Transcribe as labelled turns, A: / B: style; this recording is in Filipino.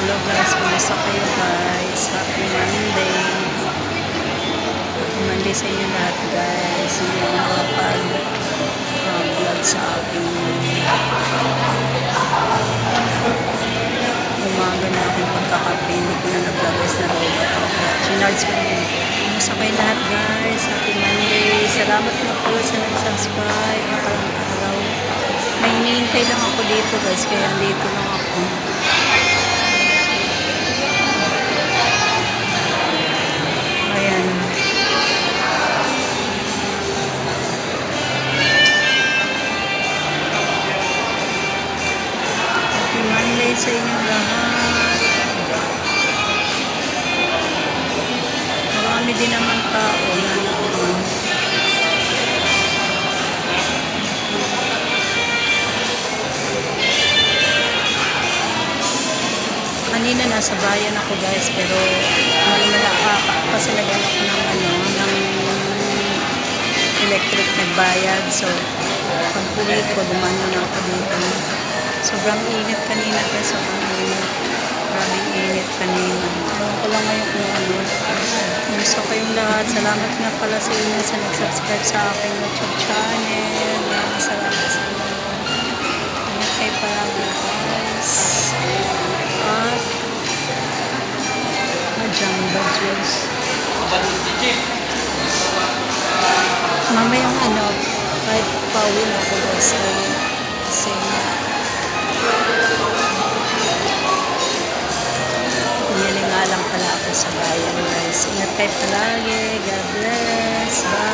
A: Hello guys, kumusta kayo guys? Happy Monday. Happy Monday sa inyo lahat guys. Hindi ako makapag-vlog sa aking umaga na akong pagkakape. Hindi ko na nag-vlog guys na robot ako. Chinards ko na. Kumusta kayo lahat guys? Happy Monday. Salamat na po sa nag-subscribe. Nakarang araw. May hinihintay lang ako dito guys. Kaya dito lang ako. Sa inyong lahat. Marami din naman tao na naman. Kanina nasa bayan ako guys, pero hindi na nakapasalagan ako ng electric nagbayad. So pag-uwi ko, dumanyo na ako dito. Sobrang init kanina guys, sobrang init. Maraming init kanina. Ewan ko lang ngayon kung ano. Gusto kayong lahat. Salamat nga pala sa inyo sa nag-subscribe sa aking YouTube channel. Maraming salamat sa inyo. Ingat kayo palagi guys. At Jamba Juice. Mamayang kahit pauwi na ako guys. Kasi lang pala ako sa bayan guys. Ingat kayo palagi. God bless. Bye.